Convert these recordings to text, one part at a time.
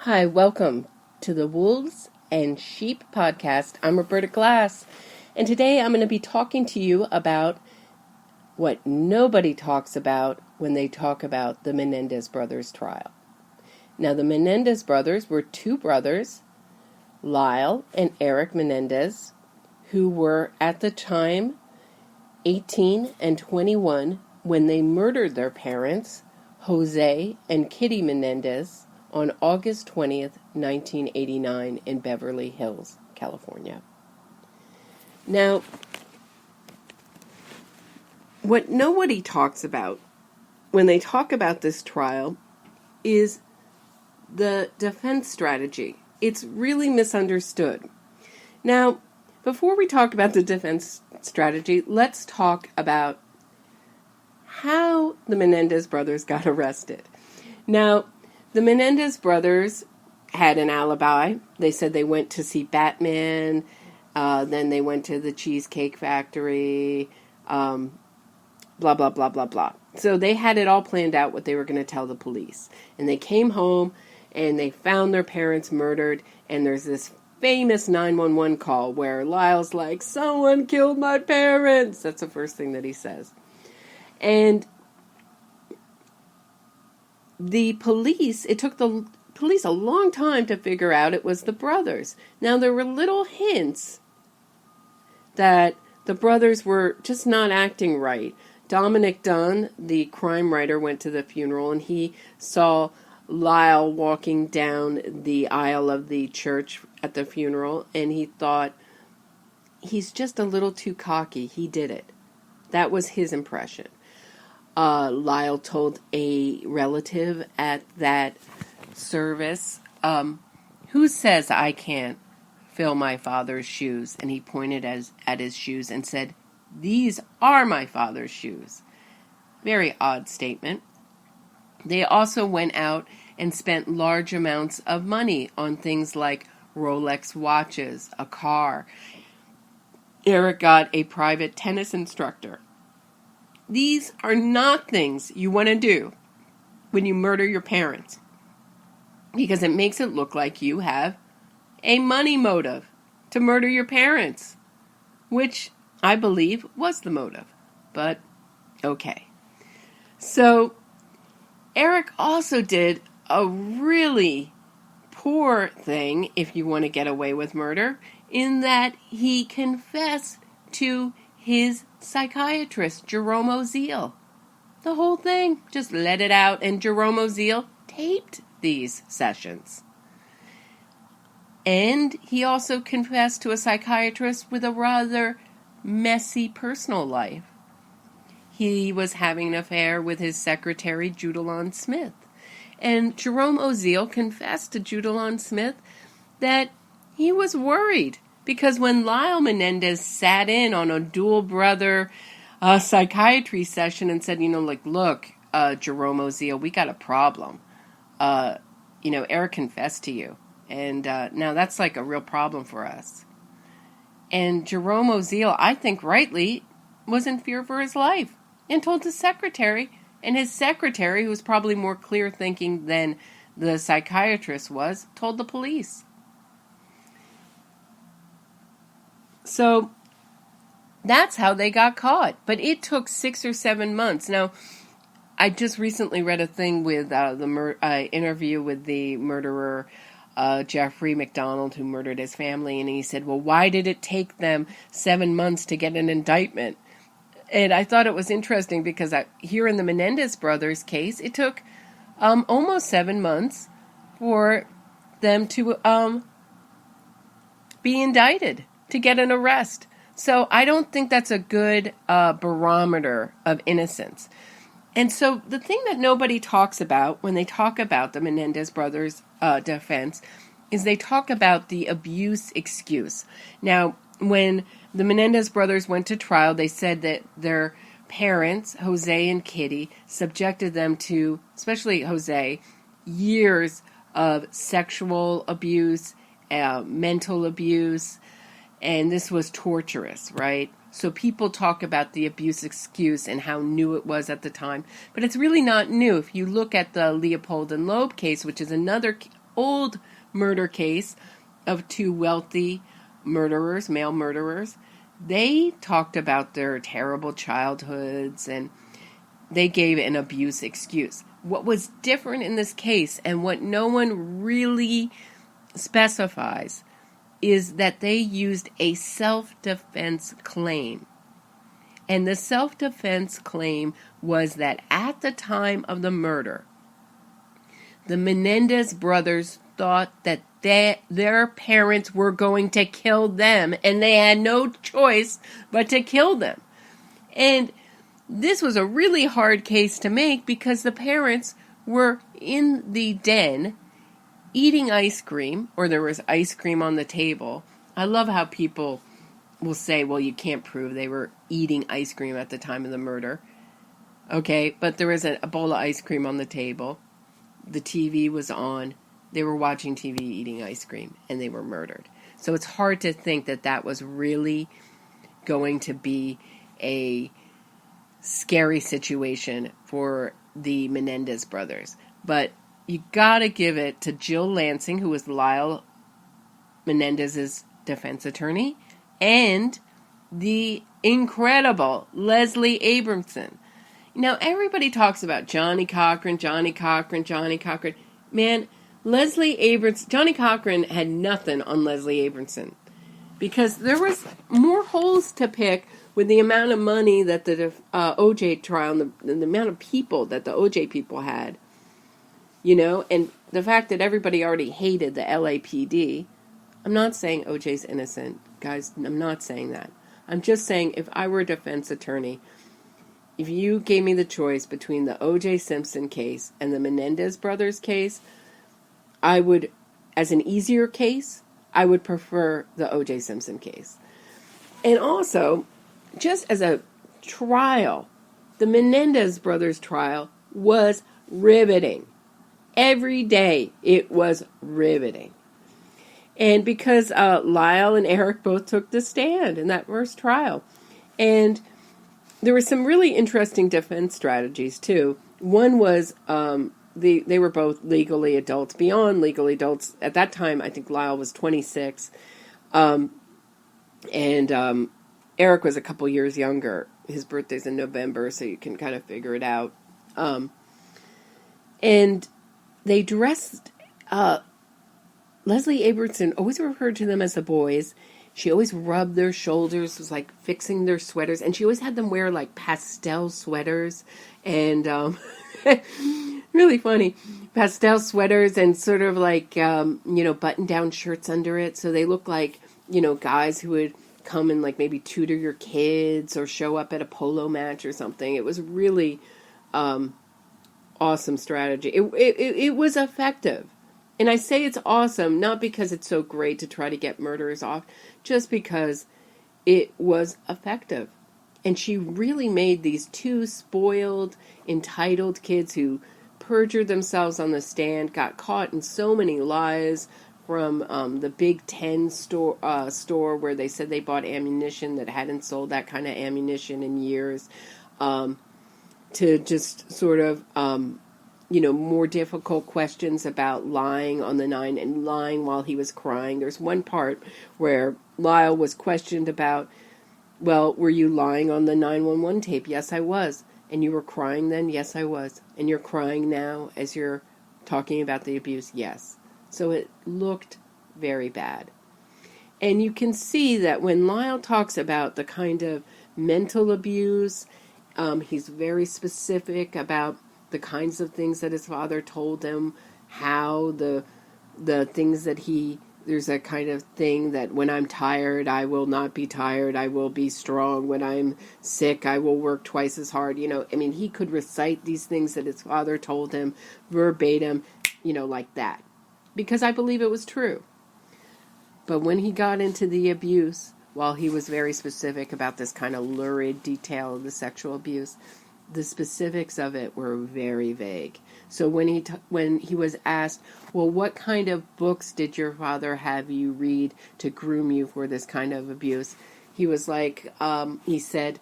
Hi, welcome to the Wolves and Sheep podcast. I'm Roberta Glass, and today I'm going to be talking to you about what nobody talks about when they talk about the Menendez brothers trial. Now, the Menendez brothers were two brothers, Lyle and Erik Menendez, who were at the time 18 and 21 when they murdered their parents, Jose and Kitty Menendez, on August 20th, 1989 in Beverly Hills, California. Now, what nobody talks about when they talk about this trial is the defense strategy. It's really misunderstood. Now, before we talk about the defense strategy, let's talk about how the Menendez brothers got arrested. Now, the Menendez brothers had an alibi. They said they went to see Batman, then they went to the Cheesecake Factory, blah, blah, blah, blah, blah. So they had it all planned out what they were going to tell the police. And they came home and they found their parents murdered, and there's this famous 911 call where Lyle's like, "Someone killed my parents." That's the first thing that he says. And the police, it took the police a long time to figure out it was the brothers. Now, there were little hints that the brothers were just not acting right. Dominic Dunn, the crime writer, went to the funeral and he saw Lyle walking down the aisle of the church at the funeral, and he thought, he's just a little too cocky. He did it. That was his impression. Lyle told a relative at that service, "Who says I can't fill my father's shoes?" And he pointed at his shoes and said, "These are my father's shoes." Very odd statement. They also went out and spent large amounts of money on things like Rolex watches, a car. Erik got a private tennis instructor. These are not things you want to do when you murder your parents, because it makes it look like you have a money motive to murder your parents, which I believe was the motive. But okay. So Erik also did a really poor thing, if you want to get away with murder, in that he confessed to his psychiatrist, Jerome Oziel. The whole thing, just let it out, and Jerome Oziel taped these sessions. And he also confessed to a psychiatrist with a rather messy personal life. He was having an affair with his secretary, Judalon Smith. And Jerome Oziel confessed to Judalon Smith that he was worried because when Lyle Menendez sat in on a dual brother psychiatry session and said, look, Jerome Oziel, we got a problem. Erik confessed to you. And now that's like a real problem for us. And Jerome Oziel, I think rightly, was in fear for his life and told his secretary. And his secretary, who was probably more clear thinking than the psychiatrist was, told the police. So that's how they got caught. But it took 6 or 7 months. Now, I just recently read a thing with the interview with the murderer, Jeffrey McDonald, who murdered his family. And he said, well, why did it take them 7 months to get an indictment? And I thought it was interesting because here in the Menendez brothers case, it took almost 7 months for them to be indicted, to get an arrest. So I don't think that's a good barometer of innocence. And so the thing that nobody talks about when they talk about the Menendez brothers' defense is they talk about the abuse excuse. Now, when the Menendez brothers went to trial, they said that their parents, Jose and Kitty, subjected them to, especially Jose, years of sexual abuse, mental abuse, and this was torturous, right? So people talk about the abuse excuse and how new it was at the time, but it's really not new. If you look at the Leopold and Loeb case, which is another old murder case of two wealthy murderers, male murderers. They talked about their terrible childhoods and they gave an abuse excuse. What was different in this case, and what no one really specifies, is that they used a self-defense claim. And the self-defense claim was that at the time of the murder, the Menendez brothers thought that their parents were going to kill them, and they had no choice but to kill them. And this was a really hard case to make because the parents were in the den eating ice cream, or there was ice cream on the table. I love how people will say, well, you can't prove they were eating ice cream at the time of the murder. Okay, but there was a bowl of ice cream on the table. The TV was on. They were watching TV, eating ice cream, and they were murdered. So it's hard to think that that was really going to be a scary situation for the Menendez brothers. But you gotta give it to Jill Lansing, who was Lyle Menendez's defense attorney, and the incredible Leslie Abramson. Now, everybody talks about Johnny Cochran. Man, Leslie Abramson, Johnny Cochran had nothing on Leslie Abramson because there was more holes to pick with the amount of money that the O.J. trial and the amount of people that the O.J. people had, you know, and the fact that everybody already hated the LAPD. I'm not saying O.J.'s innocent, guys. I'm not saying that. I'm just saying if I were a defense attorney, if you gave me the choice between the O.J. Simpson case and the Menendez brothers case, I would, as an easier case, I would prefer the O.J. Simpson case. And also, just as a trial, the Menendez brothers trial was riveting. Every day it was riveting. And because Lyle and Eric both took the stand in that first trial. And there were some really interesting defense strategies, too. One was they were both legally adults, beyond legally adults. At that time, I think Lyle was 26. And Eric was a couple years younger. His birthday's in November, so you can kind of figure it out. And they dressed... Leslie Abramson always referred to them as the boys. She always rubbed their shoulders, was like fixing their sweaters, and she always had them wear like pastel sweaters and really funny pastel sweaters and sort of like button-down shirts under it, so they look like guys who would come and like maybe tutor your kids or show up at a polo match or something. It was really awesome strategy. It was effective. And I say it's awesome, not because it's so great to try to get murderers off, just because it was effective. And she really made these two spoiled, entitled kids who perjured themselves on the stand, got caught in so many lies from the Big Ten store where they said they bought ammunition that hadn't sold that kind of ammunition in years, to just sort of... more difficult questions about lying on the 9 and lying while he was crying. There's one part where Lyle was questioned about, well, were you lying on the 911 tape? Yes, I was. And you were crying then? Yes, I was. And you're crying now as you're talking about the abuse? Yes. So it looked very bad. And you can see that when Lyle talks about the kind of mental abuse, he's very specific about the kinds of things that his father told him, how the things that there's a kind of thing that when I'm tired, I will not be tired, I will be strong. When I'm sick, I will work twice as hard. He could recite these things that his father told him verbatim, like that. Because I believe it was true. But when he got into the abuse, while he was very specific about this kind of lurid detail of the sexual abuse, the specifics of it were very vague. So when he was asked, well, what kind of books did your father have you read to groom you for this kind of abuse? He was like, he said,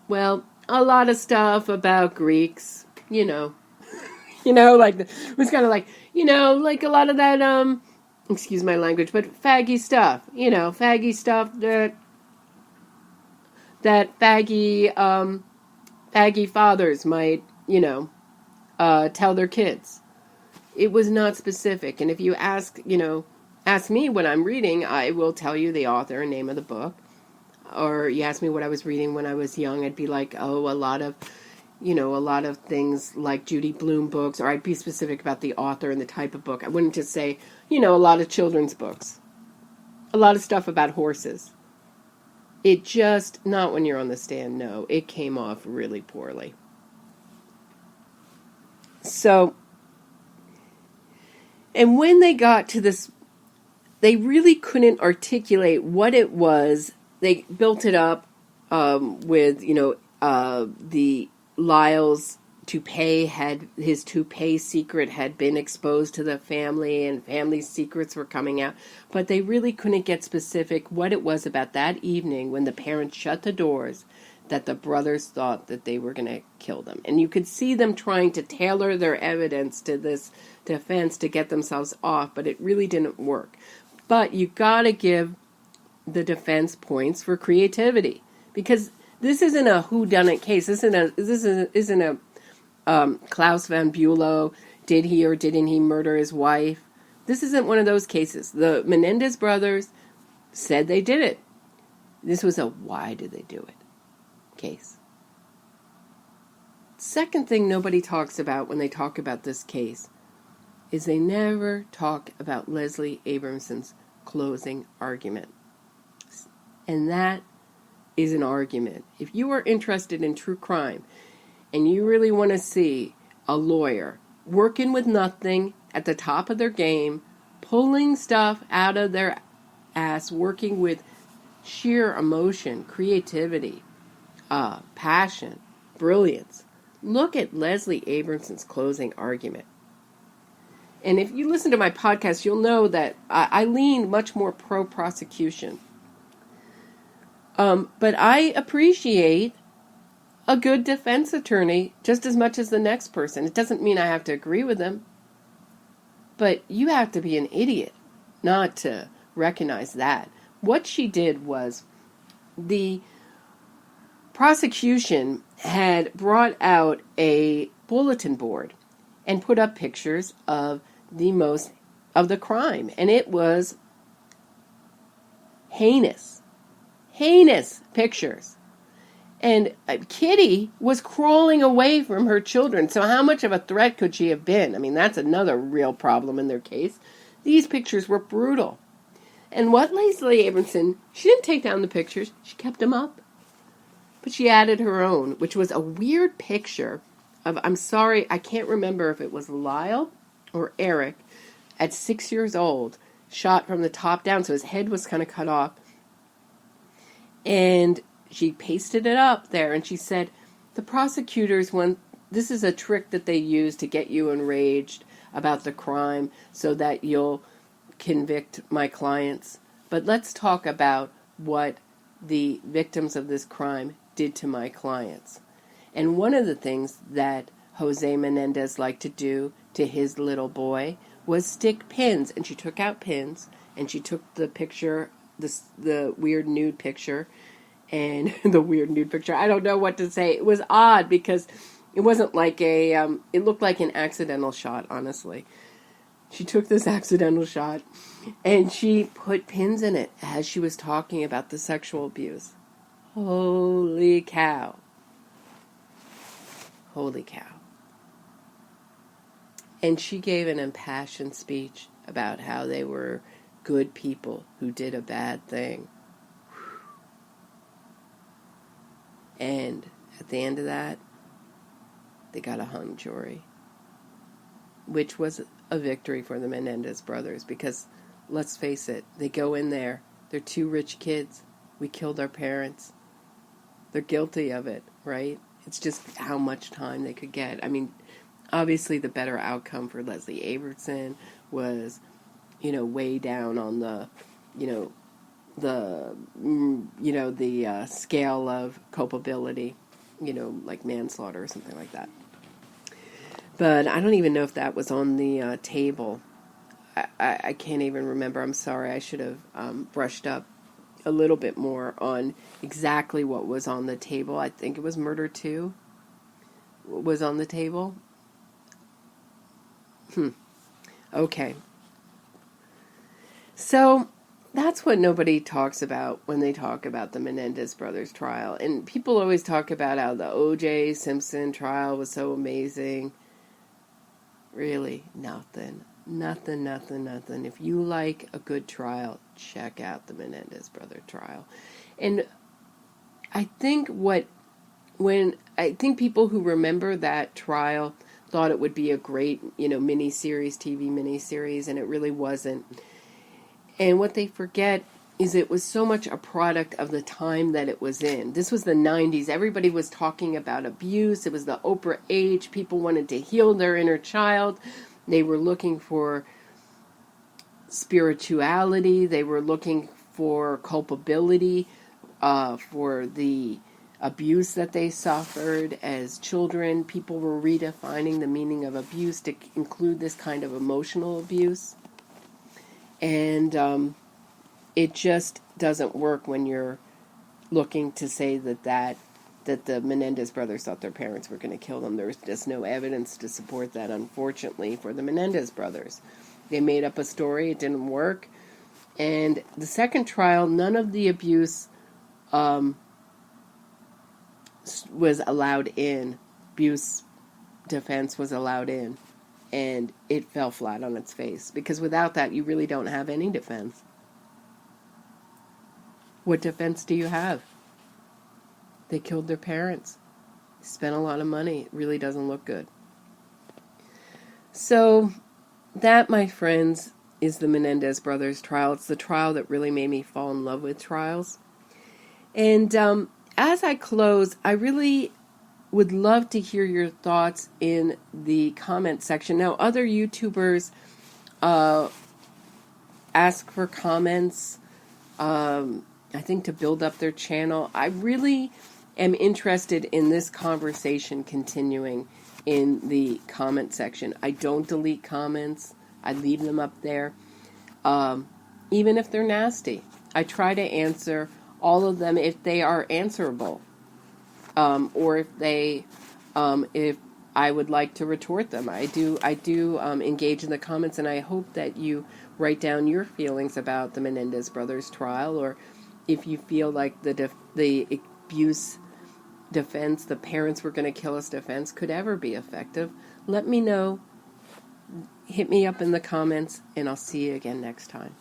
well, a lot of stuff about Greeks, It was kind of like, like a lot of that, excuse my language, but faggy stuff, faggy stuff that faggy fathers might, tell their kids. It was not specific. And if you ask me what I'm reading, I will tell you the author and name of the book. Or you ask me what I was reading when I was young, I'd be like, oh, a lot of things like Judy Blume books, or I'd be specific about the author and the type of book. I wouldn't just say, a lot of children's books. A lot of stuff about horses. It just, not when you're on the stand, no. It came off really poorly. So, and when they got to this, they really couldn't articulate what it was. They built it up with, the Lyle's his toupee secret had been exposed to the family, and family secrets were coming out. But they really couldn't get specific what it was about that evening when the parents shut the doors that the brothers thought that they were going to kill them. And you could see them trying to tailor their evidence to this defense to get themselves off, but it really didn't work. But you got to give the defense points for creativity, because this isn't a whodunit case. This isn't a Klaus Van Bülow, did he or didn't he murder his wife? This isn't one of those cases. The Menendez brothers said they did it. This was a why did they do it case. Second thing nobody talks about when they talk about this case is they never talk about Leslie Abramson's closing argument. And that is an argument. If you are interested in true crime and you really want to see a lawyer working with nothing at the top of their game, pulling stuff out of their ass, working with sheer emotion, creativity, passion, brilliance, look at Leslie Abramson's closing argument. And if you listen to my podcast, you'll know that I lean much more pro-prosecution. But I appreciate a good defense attorney just as much as the next person. It doesn't mean I have to agree with them. But you have to be an idiot not to recognize that. What she did was the prosecution had brought out a bulletin board and put up pictures of the crime. And it was heinous pictures. And Kitty was crawling away from her children. So how much of a threat could she have been? I mean, that's another real problem in their case. These pictures were brutal. And what Leslie Abramson, she didn't take down the pictures. She kept them up. But she added her own, which was a weird picture of, I'm sorry, I can't remember if it was Lyle or Erik at 6 years old, shot from the top down. So his head was kind of cut off. And she pasted it up there, and she said, the prosecutors this is a trick that they use to get you enraged about the crime so that you'll convict my clients. But let's talk about what the victims of this crime did to my clients. And one of the things that Jose Menendez liked to do to his little boy was stick pins. And she took out pins, and she took the picture, the weird nude picture, and the weird nude picture. I don't know what to say. It was odd because it wasn't like it looked like an accidental shot, honestly. She took this accidental shot and she put pins in it as she was talking about the sexual abuse. Holy cow. Holy cow. And she gave an impassioned speech about how they were good people who did a bad thing. And at the end of that, they got a hung jury, which was a victory for the Menendez brothers because, let's face it, they go in there, they're two rich kids, we killed our parents, they're guilty of it, right? It's just how much time they could get. I mean, obviously the better outcome for Leslie Abramson was, way down on the scale of culpability, like manslaughter or something like that. But I don't even know if that was on the table. I can't even remember. I'm sorry. I should have brushed up a little bit more on exactly what was on the table. I think it was Murder 2 was on the table. Okay. So that's what nobody talks about when they talk about the Menendez brothers trial. And people always talk about how the O.J. Simpson trial was so amazing. Really, nothing. Nothing. If you like a good trial, check out the Menendez brother trial. And I think people who remember that trial thought it would be a great, TV miniseries, and it really wasn't. And what they forget is it was so much a product of the time that it was in. This was the 90s. Everybody was talking about abuse. It was the Oprah age. People wanted to heal their inner child. They were looking for spirituality. They were looking for culpability for the abuse that they suffered as children. People were redefining the meaning of abuse to include this kind of emotional abuse. And it just doesn't work when you're looking to say that the Menendez brothers thought their parents were going to kill them. There's just no evidence to support that, unfortunately, for the Menendez brothers. They made up a story. It didn't work. And the second trial, none of the abuse was allowed in. Abuse defense was allowed in. And it fell flat on its face. Because without that, you really don't have any defense. What defense do you have? They killed their parents. Spent a lot of money. It really doesn't look good. So, that, my friends, is the Menendez brothers trial. It's the trial that really made me fall in love with trials. And as I close, I really would love to hear your thoughts in the comment section. Now, other YouTubers ask for comments, I think to build up their channel. I really am interested in this conversation continuing in the comment section. I don't delete comments. I leave them up there, even if they're nasty. I try to answer all of them if they are answerable, or if I would like to retort them. I do engage in the comments, and I hope that you write down your feelings about the Menendez brothers trial, or if you feel like the abuse defense, the parents were going to kill us defense, could ever be effective. Let me know. Hit me up in the comments, and I'll see you again next time.